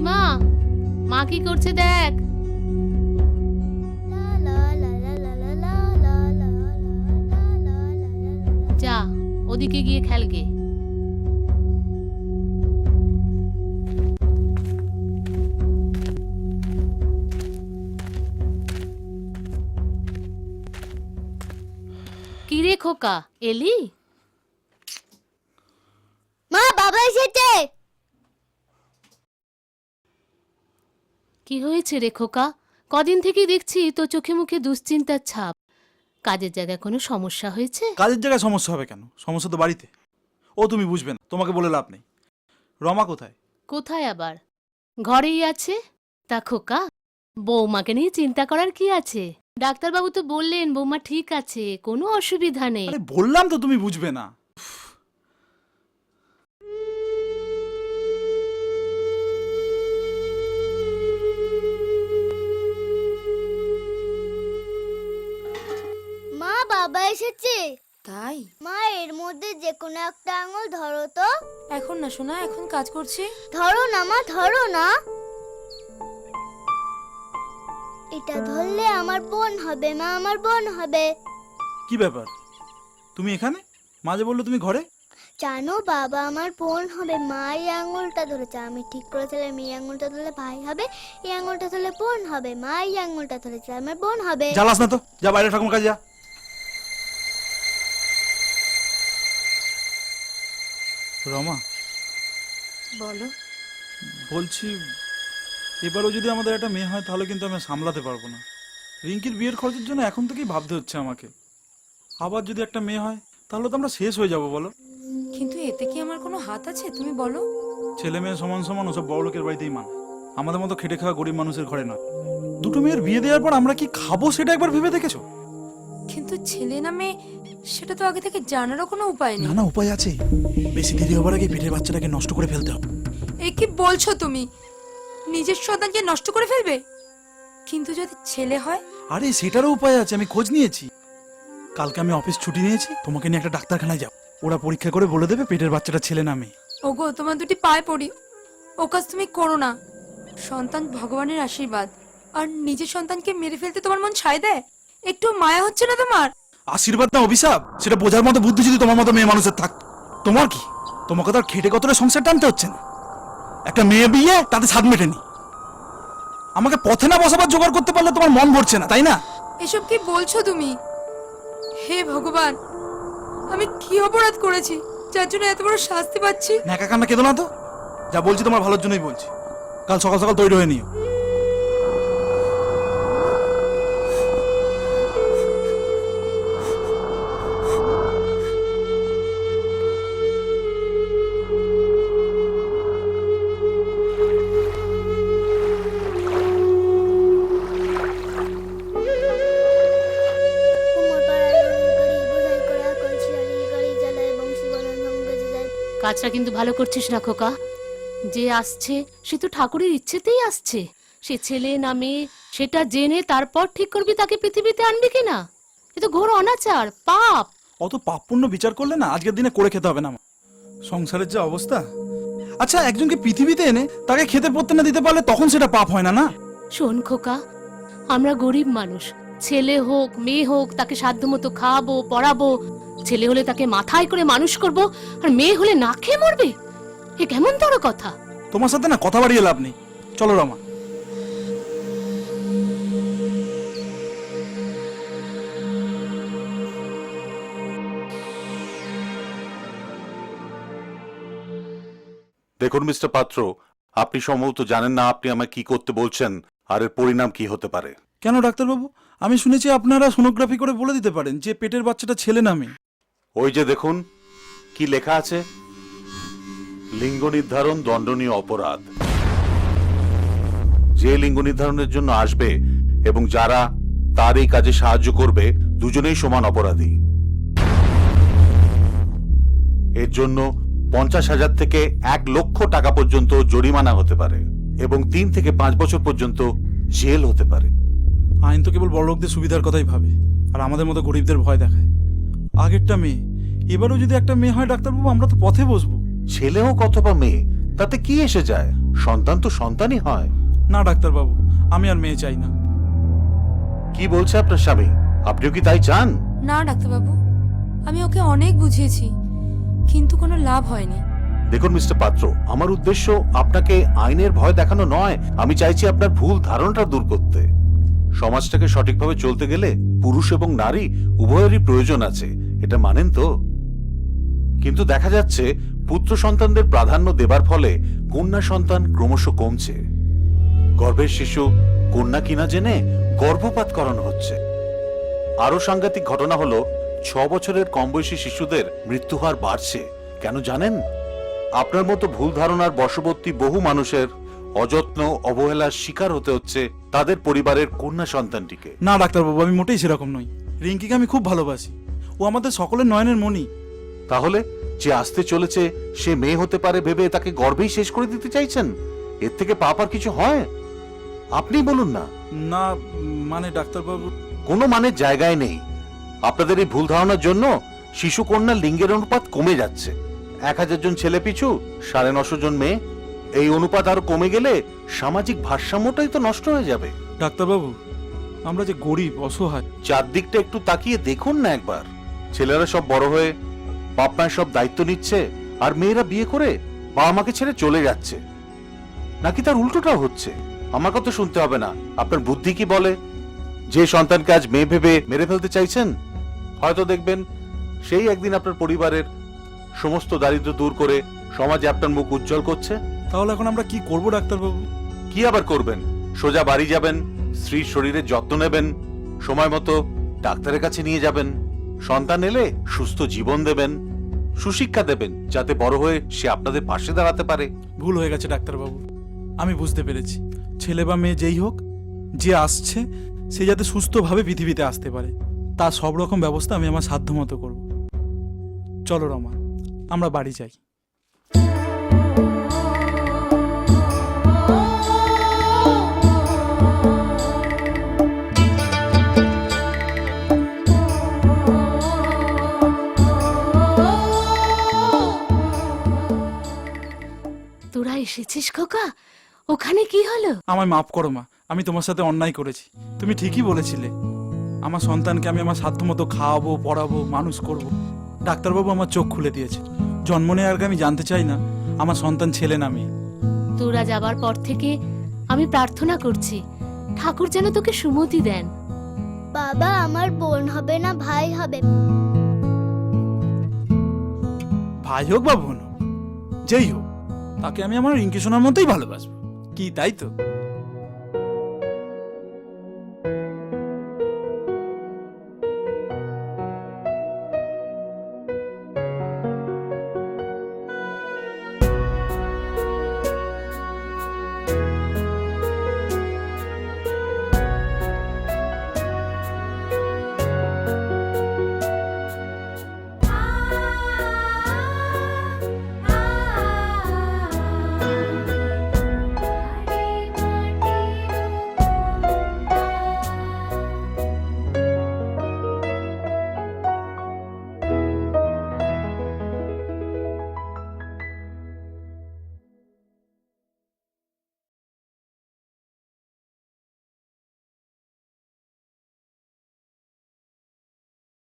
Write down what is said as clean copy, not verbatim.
বুড়িমা, মা কি করছে দেখ। যা ওদিকে গিয়ে খেলগে। কি রে খোকা, এলি? মা, বাবা এসেছে। কি হয়েছে রে খোকা? কদিন থেকে দেখছি তো চোখে মুখে দুশ্চিন্তার ছাপ। কাজের জায়গায় কোনো সমস্যা হয়েছে? কাজের জায়গায় সমস্যা হবে কেন? সমস্যা তো বাড়িতে। ও তুমি বুঝবে না, তোমাকে বলে লাভ নেই। রমা কোথায়? কোথায় আবার? ঘরেই আছে। তা খোকা, বৌমাকে নিয়ে চিন্তা করার কি আছে? ডাক্তারবাবু তো বললেন বৌমা ঠিক আছে, কোনো অসুবিধা নেই। আরে বললাম তো তুমি বুঝবে না। মা, বাবা এসেছে। তাই? মা, এর মধ্যে যে কোনো একটা আঙুল ধরো তো। এখন না শোনা, এখন কাজ করছি। ধরো না মা, ধরো না। এটা ধরলে আমার বোন হবে মা, আমার বোন হবে। কি ব্যাপার, তুমি এখানে? মাঝে বললো তুমি ঘরে। জানো বাবা আমার বোন হবে। মা এই আঙুলটা ধরেছে, আমি ঠিক করেছিলাম এই আঙুলটা ধরলে ভাই হবে, এই আঙুলটা ধরলে বোন হবে। মা এই আঙুলটা ধরেছে, আমার বোন হবে। জ্বালাস না তো, যা বাইরে ঠাকুর কাজে যা। রমা, বলো। বলছি এবারও যদি আমাদের একটা মেয়ে হয় তাহলে কিন্তু আমি সামলাতে পারবো না। রিঙ্কির বিয়ের খরচের জন্য এখন থেকেই ভাবতে হচ্ছে আমাকে। আবার যদি একটা মেয়ে হয় তাহলে তো আমরা শেষ হয়ে যাবো বলো। কিন্তু এতে কি আমার কোনো হাত আছে তুমি বলো? ছেলে মেয়ে সমান সমান ওসব বড় লোকের বাড়িতেই মানে, আমাদের মতো খেটে খাওয়া গরিব মানুষের ঘরে নয়। দুটো মেয়ের বিয়ে দেওয়ার পর আমরা কি খাবো সেটা একবার ভেবে দেখেছো? কিন্তু ছেলে না মেয়ে সেটা তো আগে থেকে জানারও কোনো উপায় নেই। না না, উপায় আছে। বেশি দেরি হবার আগে পেটের বাচ্চাটাকে নষ্ট করে ফেলতে হবে। এ কি বলছো তুমি? নিজের সন্তানকে নষ্ট করে ফেলবে? কিন্তু যদি ছেলে হয়? আরে সেটারও উপায় আছে, আমি খোঁজ নিয়েছি। কালকে আমি অফিস ছুটি নিয়েছি, তোমাকে নিয়ে একটা ডাক্তারখানায় যাও। ওরা পরীক্ষা করে বলে দেবে পেটের বাচ্চাটা ছেলে না মেয়ে। ওগো, তোমার দুটি পায়ে পড়ি, ও কাজ তুমি করো না। সন্তান ভগবানের আশীর্বাদ, আর নিজের সন্তানকে মেরে ফেলতে তোমার মন ছাই দেয়? একটু মায়া হচ্ছে না তোমার? আশীর্বাদ না অভিশাপ সেটা বোঝার মতো বুদ্ধি যদি তোমার মতো মেয়ে মানুষের থাকতো। তোমার কি, তোমাকে তো আর খেটে কতটা সংসার টানতে হচ্ছে না। একটা মেয়ে বিয়ে, তাতে স্বাদ মেটেনি। আমাকে পথে না বসাবার জোগাড় করতে পারলে তোমার মন ভরছে না, তাই না? এসব কি বলছো তুমি? হে ভগবান, আমি কি অপরাধ করেছি যার জন্য এত বড় শাস্তি পাচ্ছি? ন্যাকা কান্না কেঁদো না তো। যা বলছি তোমার ভালোর জন্যই বলছি। কাল সকাল সকাল তৈরি হয়ে নিও। কাজটা কিন্তু ভালো করছিস না খোকা। যে আসছে সে তো ঠাকুরের ইচ্ছেতেই আসছে। সে ছেলে না মেয়ে সেটা জেনে তারপর ঠিক করবি তাকে পৃথিবীতে আনবি কিনা। এ তো ঘোর অনাচার, পাপ। অত পাপপুণ্য বিচার করলে না আজকের দিনে করে খেতে হবে না। সংসারের যে অবস্থা। আচ্ছা, একজনকে পৃথিবীতে এনে তাকে খেতে পড়তে না দিতে পারলে তখন সেটা পাপ হয় না? না শোন খোকা, আমরা গরিব মানুষ। ছেলে হোক মেয়ে হোক তাকে সাধ্যমতো খাওয়াবো, পড়াবো। ছেলে হলে তাকে মাথায় করে মানুষ করব, আর মেয়ে হলে না খেয়ে মরবে। এ কেমন তোর কথা? তোমার সাথে না কথা বাড়িয়ে লাভ নেই। চলো রমা। দেখুন মিস্টার পাত্র, আপনি সম্ভবত জানেন না আপনি আমায় কি করতে বলছেন আর এর পরিণাম কি হতে পারে। কেন ডাক্তারবাবু, আমি শুনেছি আপনারা সোনোগ্রাফি করে বলে দিতে পারেন যে পেটের বাচ্চাটা ছেলে না মেয়ে। ওই যে দেখুন কি লেখা আছে, লিঙ্গ নির্ধারণ দণ্ডনীয় অপরাধ। যে লিঙ্গ নির্ধারণের জন্য আসবে এবং যারা তার এই কাজে সাহায্য করবে দুজনেই সমান অপরাধী। এর জন্য 50,000 থেকে 1 লক্ষ টাকা পর্যন্ত জরিমানা হতে পারে এবং 3 থেকে 5 বছর পর্যন্ত জেল হতে পারে। আইন তো কেবল বড় লোকদের সুবিধার কথাই ভাবে, আর আমাদের মতো গরিবদের ভয় দেখায়। আগেরটা মেয়ে, এবারও যদি একটা মেয়ে হয় ডাক্তারবাবু, আমরা তো পথে বসবো। ছেলে হোক অথবা মেয়ে, তাতে কি এসে যায়? সন্তান তো সন্তানই হয়। না ডাক্তারবাবু, আমি আর মেয়ে চাই না। কি বলছে আপনার স্বামী? আপনিও কি তাই চান? না ডাক্তারবাবু, আমি ওকে অনেক বুঝিয়েছি, কিন্তু কোনো লাভ হয়নি। দেখুন মিস্টার পাত্র, আমার উদ্দেশ্য আপনাকে আইনের ভয় দেখানো নয়। আমি চাইছি আপনার ভুল ধারণাটা দূর করতে। সমাজটাকে সঠিকভাবে চলতে গেলে পুরুষ এবং নারী উভয়েরই প্রয়োজন আছে, এটা মানেন তো? কিন্তু দেখা যাচ্ছে পুত্র সন্তানদের প্রাধান্য দেবার ফলে কন্যা সন্তান ক্রমশ কমছে। গর্ভের শিশু কন্যা কিনা জেনে গর্ভপাত করানো হচ্ছে। আরো সাংঘাতিক ঘটনা হলো 6 বছরের কম বয়সী শিশুদের মৃত্যু হার বাড়ছে। কেন জানেন? আপনার মতো ভুল ধারণার বশবর্তী বহু মানুষের অযত্ন অবহেলার শিকার হতে হচ্ছে তাদের পরিবারের কন্যা সন্তানটিকে। না ডাক্তারবাবু, আমি মোটেই সেরকম নই। রিঙ্কিকে আমি খুব ভালোবাসি, ও আমাদের সকলের নয়নের মণি। তাহলে যে আসতে চলেছে সে মেয়ে হতে পারে ভেবে তাকে গর্ভেই শেষ করে দিতে চাইছেন? এর থেকে পাপ আর কিছু হয়? আপনি বলুন না। না মানে ডাক্তারবাবু, কোনো মানের জায়গায় নেই। আপনাদের এই ভুল ধারণার জন্য শিশু কন্যার লিঙ্গের অনুপাত কমে যাচ্ছে। 1000 জন ছেলে পিছু 950 জন মেয়ে। এই অনুপাত আরো কমে গেলে সামাজিক ভারসাম্যটাই তো নষ্ট হয়ে যাবে। ডাক্তারবাবু, আমরা যে গরিব অসহায়। চারদিকটা একটু তাকিয়ে দেখুন না একবার। ছেলেরা সব বড় হয়ে বাপ মায়ের সব দায়িত্ব নিচ্ছে, আর মেয়েরা বিয়ে করে বাবা মাকে ছেড়ে চলে যাচ্ছে। নাকি তার উল্টোটাও হচ্ছে? আমার কথা শুনতে হবে না। আপনার বুদ্ধি কি বলে? যে সন্তানকে আজ মেয়ে ভেবে মেরে ফেলতে চাইছেন, হয়তো দেখবেন সেই একদিন আপনার পরিবারের সমস্ত দারিদ্র্য দূর করে সমাজে আপনার মুখ উজ্জ্বল করছে। তাহলে এখন আমরা কি করব ডাক্তারবাবু? কি আবার করবেন? সোজা বাড়ি যাবেন, স্ত্রীর শরীরের যত্ন নেবেন, সময় মতো ডাক্তারের কাছে নিয়ে যাবেন, সন্তান এলে সুস্থ জীবন দেবেন, সুশিক্ষা দেবেন, যাতে বড় হয়ে সে আপনাদের পাশে দাঁড়াতে পারে। ভুল হয়ে গেছে ডাক্তারবাবু, আমি বুঝতে পেরেছি। ছেলে বা মেয়ে যেই হোক, যে আসছে সে যাতে সুস্থভাবে পৃথিবীতে আসতে পারে, তার সব রকম ব্যবস্থা আমি আমার সাধ্য মতো করব। চলো রমা, আমরা বাড়ি যাই। তোরা এসেছিস খোকা? ওখানে কি হলো? আমায় মাফ করো মা, আমি তোমার সাথে অন্যায় করেছি। তুমি ঠিকই বলেছিলে, আমার সন্তানকে আমি আমার সাধ্য মতো খাওয়াবো, পড়াবো, মানুষ করব। ডাক্তারবাবু আমার চোখ খুলে দিয়েছে। জন্ম নেওয়ার আগে আমি জানতে চাই না আমার সন্তান ছেলে না মেয়ে। তোরা যাবার পর থেকে আমি প্রার্থনা করছি ঠাকুর যেন তোকে সুমতি দেন। বাবা, আমার বোন হবে না ভাই হবে? ভাই হোক বা বোন হোক, যেই হোক, তাকে আমি আমার রিঙ্কি সোনার মতোই ভালোবাসবো। কি তাই তো?